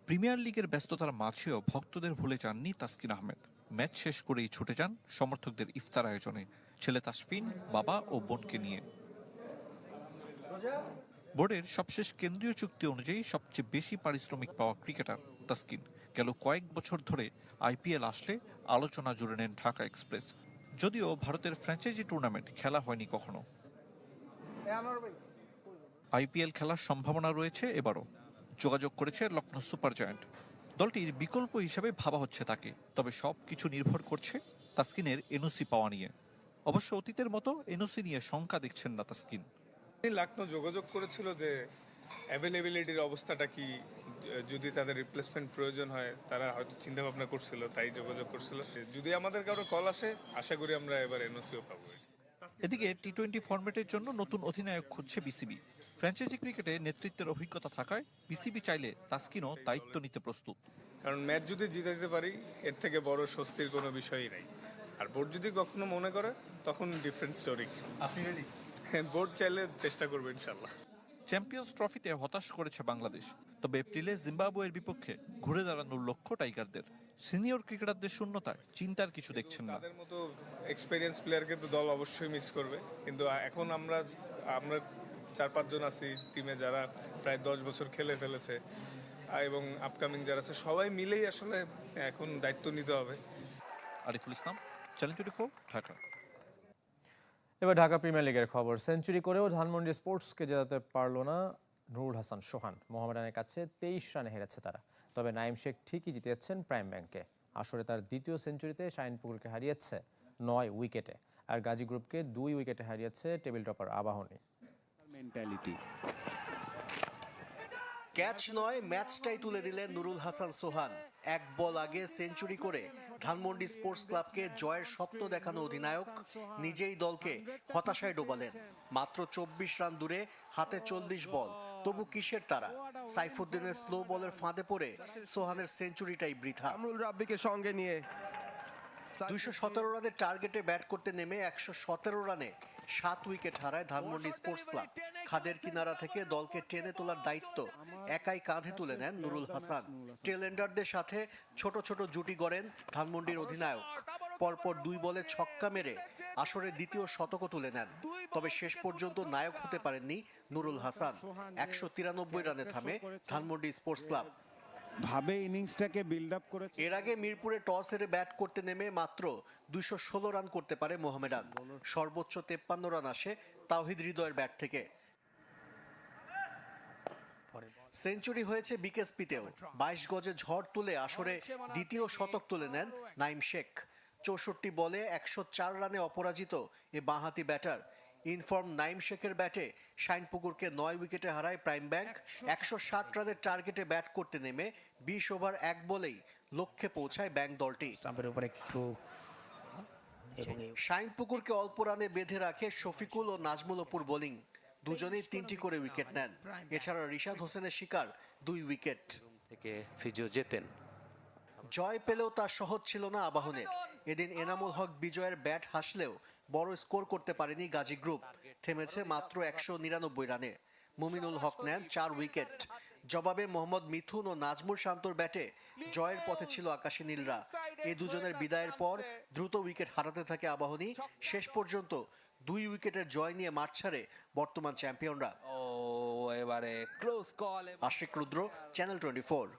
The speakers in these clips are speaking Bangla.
প্রিমিয়ার লিগের ব্যস্ততার মাঝেও ভক্তদের ভুলে যাননি তাসকিন আহমেদ। ম্যাচ শেষ করেই ছুটে যান সমর্থকদের ইফতার আয়োজনে, ছেলে তাসফিন, বাবা ও বোনকে নিয়ে। বোর্ডের সবশেষ কেন্দ্রীয় চুক্তি অনুযায়ী সবচেয়ে বেশি পারিশ্রমিক পাওয়া ক্রিকেটার তাসকিন। গেল কয়েক বছর ধরে আইপিএল আসলে আলোচনা জুড়ে নেন ঢাকা এক্সপ্রেস। যদিও ভারতের ফ্র্যাঞ্চাইজি টুর্নামেন্ট খেলা হয়নি কখনো, আইপিএল খেলার সম্ভাবনা রয়েছে এবারও। যোগাযোগ করেছে লখনৌ সুপার জায়ান্ট। দলটির বিকল্প হিসেবে ভাবা হচ্ছে তাকে, তবে সব কিছু নির্ভর করছে তাসকিনের এনওসি পাওয়া নিয়ে। অবশ্য অতীতের মতো এনওসি নিয়ে শঙ্কা দেখছেন না তাসকিন। লখনৌ যোগাযোগ করেছিল যে অ্যাভেলেবিলিটির অবস্থাটা কি, যদি তাদের রিপ্লেসমেন্ট প্রয়োজন হয় তারা হয়তো চিন্তা ভাবনা করছিল, তাই যোগাযোগ করছিল। যদি আমাদের কারো কল আসে, আশা করি আমরা এবার এনওসিও পাবো। এদিকে টি-20 ফরম্যাটের জন্য নতুন অধিনায়ক খুঁজছে বিসিবি। ফ্র্যাঞ্চাইজি ক্রিকেটে নেতৃত্বের অভিজ্ঞতা থাকায় বিসিবি চাইলে তাসকিনও দায়িত্ব নিতে প্রস্তুত। কারণ ম্যাচ যদি জিতাতে পারি, এর থেকে বড় স্বস্তির কোনো বিষয়ই নাই। আর বোর্ড যদি কখনো মনে করে, তখন ডিফারেন্ট স্টোরি। আপনি রেডি? বোর্ড চাইলে চেষ্টা করবো ইনশাল্লাহ। চ্যাম্পিয়ন্স ট্রফিতে হতাশ করেছে বাংলাদেশ, তবে এপ্রিলে জিম্বাবুয়ের বিপক্ষে ঘুরে দাঁড়ানোর লক্ষ্য টাইগারদের। সিনিয়র ক্রিকেটারদের শূন্যতায় চিন্তার কিছু দেখছেন না। তাদের মতো এক্সপেরিয়েন্স প্লেয়ারকে তো দল অবশ্যই মিস করবে, কিন্তু এখন আমরা 4-5 জন আছি টিমে যারা প্রায় 10 বছর খেলে ফেলেছে, এবং আপকামিং যারা আছে সবাই মিলেই আসলে এখন দায়িত্ব নিতে হবে। আরিফুল ইসলাম, চ্যানেল 24, ঢাকা। এবার ঢাকা প্রিমিয়ার লিগের খবর। সেঞ্চুরি করেও ধানমন্ডি স্পোর্টসকে জেতাতে পারল না নুরুল হাসান সোহান। মোহামেডানের কাছে 23 রানে হেরেছে তারা। তবে নাইম শেখ ঠিকই জিতিয়েছেন প্রাইম ব্যাংকে। আসরে তার দ্বিতীয় সেঞ্চুরিতে শাহিনপুকুরকে হারিয়েছে 9 উইকেটে, আর গাজী গ্রুপকে 2 উইকেটে হারিয়েছে টেবিল টপার আবাহনী। ক্যাচ নয়, ম্যাচটাই তুলে দিলেন নুরুল হাসান সোহান। এক বল আগে সেঞ্চুরি করে ধানমন্ডি স্পোর্টস ক্লাবকে জয়ের স্বপ্ন দেখানো অধিনায়ক নিজেই দলকে হতাশায় ডোবালেন। মাত্র 24 রান দূরে, হাতে 40 বল, তবু কিসের তারা? সাইফুদ্দিনের স্লো বলের ফাঁদে পড়ে সোহানের সেঞ্চুরিটাই বৃথা। 217 রানের টার্গেটে ব্যাট করতে নেমে 117 রানে 7 উইকেট হারায় ধানমন্ডি স্পোর্টস ক্লাব। খাদের কিনারা থেকে দলকে টেনে তোলার দায়িত্ব একাই কাঁধে তুলে নেন নুরুল হাসান। টেলেন্ডারদের সাথে ছোট ছোট জুটি গড়েন ধানমন্ডির অধিনায়ক। পরপর 2 বলে ছক্কা মেরে আসরে দ্বিতীয় শতকও তুলে নেন। তবে শেষ পর্যন্ত নায়ক হতে পারেননি নুরুল হাসান। 193 রানে থামে ধানমন্ডি স্পোর্টস ক্লাব। ভাবে ইনিংসটাকে বিল্ড আপ করেছে। এর আগে মিরপুরে টস হেরে ব্যাট করতে নেমে মাত্র 216 রান করতে পারে মোহামেডান। সর্বোচ্চ 53 রান আসে তাওহিদ হৃদয়ের ব্যাট থেকে। সেঞ্চুরি হয়েছে বিকেএসপিতেও। 22 গজে ঝড় তুলে আসরে দ্বিতীয় শতক তুলে নেন নাইম শেখ। 64 বলে 104 রানে অপরাজিত এ বাঁহাতি ব্যাটার। ইনফর্ম নাইম শেখের ব্যাটে শাহিনপুকুরকে 9 উইকেটে হারায় প্রাইম ব্যাংক। 160 রানের টার্গেটে ব্যাট করতে নেমে 20 ওভার 1 বলেই লক্ষ্যে পৌঁছায় ব্যাংক দলটি। শাহিনপুকুরকে অল্প রানে বেঁধে রাখে শফিকুল ও নাজমুল অপুর বোলিং। দুজনেই 3টি করে উইকেট নেন। এছাড়া রিশাদ হোসেনের শিকার 2 উইকেট। জয় পেলেও তা সহজ ছিল না আবাহনের। এদিন এনামুল হক বিজয়ের ব্যাট হাসলেও বড় স্কোর করতে পারেনি গাজী গ্রুপ। থেমেছে মাত্র 199 রানে। মুমিনুল হক নেন 4 উইকেট। জবাবে মোহাম্মদ মিথুন ও নাজমুল শান্তর ব্যাটে জয়ের পথে ছিল আকাশী নীলরা। এই দুজনের বিদায়ের পর দ্রুত উইকেট হারাতে থাকে আবাহনী। শেষ পর্যন্ত 2 উইকেটের জয় নিয়ে মাঠ ছাড়ে বর্তমান চ্যাম্পিয়নরা। আশিক রুদ্র, চ্যানেল 24।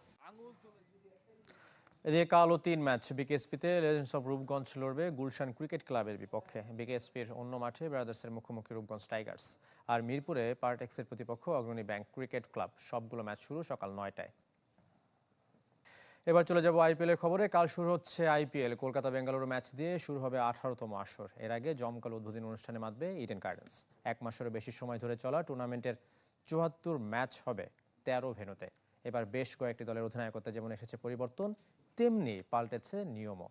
এদিকে কালও 3 ম্যাচ। বিকেএসপিতে লেজেন্ডস অফ রূপগঞ্জ লড়বে গুলশান ক্রিকেট ক্লাবের বিপক্ষে। বিকেএসপির অন্য মাঠে ব্রাদার্সের মুখোমুখি রূপগঞ্জ টাইগার্স। আর মিরপুরে পার্টেক্সের প্রতিপক্ষ অগ্রণী ব্যাংক ক্রিকেট ক্লাব। সবগুলো ম্যাচ শুরু সকাল 9টায়। এবার চলে যাব আইপিএলের খবরে। কাল শুরু হচ্ছে আইপিএল। কলকাতা বেঙ্গালুরু ম্যাচ দিয়ে শুরু হবে 18তম আসর। এর আগে জমকালো উদ্বোধনী অনুষ্ঠানে মাতবে ইডেন গার্ডেন্স। 1 মাসেরও বেশি সময় ধরে চলা টুর্নামেন্টের 74 ম্যাচ হবে 13 ভেন্যুতে। এবার বেশ কয়েকটি দলের অধিনায়কত্বে যেমন এসেছে পরিবর্তন, তেমনি পাল্টেছে নিয়মও।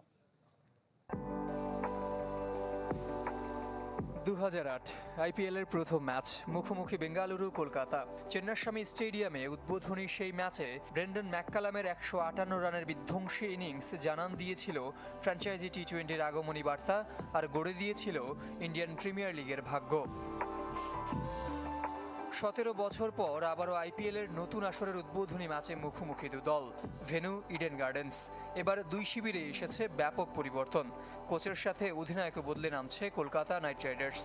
2008 আইপিএলের প্রথম ম্যাচ, মুখোমুখি বেঙ্গালুরু কলকাতা। চেন্নাস্বামী স্টেডিয়ামে উদ্বোধনী সেই ম্যাচে ব্রেন্ডন ম্যাককালামের 158 রানের বিধ্বংসী ইনিংস জানান দিয়েছিল ফ্র্যাঞ্চাইজি টি-20-র আগমনী বার্তা, আর গড়ে দিয়েছিল ইন্ডিয়ান প্রিমিয়ার লিগের ভাগ্য। 17 বছর পর আবারও আইপিএল এর নতুন আসরের উদ্বোধনী ম্যাচে মুখোমুখি দু দল। Venue Eden gardens. এবার দুই শিবিরে এসেছে ব্যাপক পরিবর্তন। কোচের সাথে অধিনায়কও বদলে নামছে কলকাতা নাইট রাইডার্স।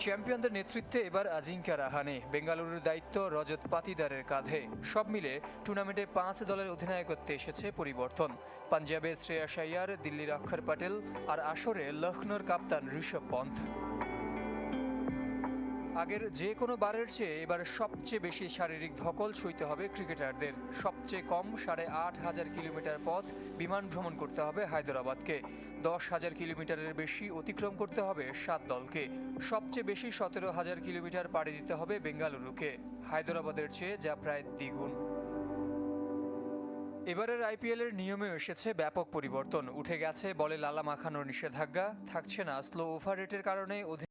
চ্যাম্পিয়নদের নেতৃত্বে এবার আজিঙ্কা রাহানে, বেঙ্গালুরুর দায়িত্ব রজত পাতিদারের কাঁধে। সব মিলে টুর্নামেন্টে 5 দলের অধিনায়কত্বে এসেছে পরিবর্তন। পাঞ্জাবে শ্রেয়াস আইয়ার, দিল্লির অক্ষর প্যাটেল, আর আসরে লখনৌর কাপ্তান ঋষভ পন্থ। আগের যে কোনো বারের চেয়ে এবার সবচেয়ে বেশি শারীরিক ধকল সইতে হবে ক্রিকেটারদের। সবচেয়ে কম 8,500 কিলোমিটার পথ বিমান ভ্রমণ করতে হবে হায়দরাবাদকে। 10,000 কিলোমিটারের বেশি অতিক্রম করতে হবে 7 দলকে। সবচেয়ে বেশি 17,000 কিলোমিটার পাড়ি দিতে হবে বেঙ্গালুরুকে, হায়দরাবাদের চেয়ে যা প্রায় দ্বিগুণ। এবারের আইপিএল এর নিয়মে এসেছে ব্যাপক পরিবর্তন। উঠে গেছে বলে লালা মাখানোর নিষেধাজ্ঞা, থাকছে না স্লো ওভার রেটের কারণে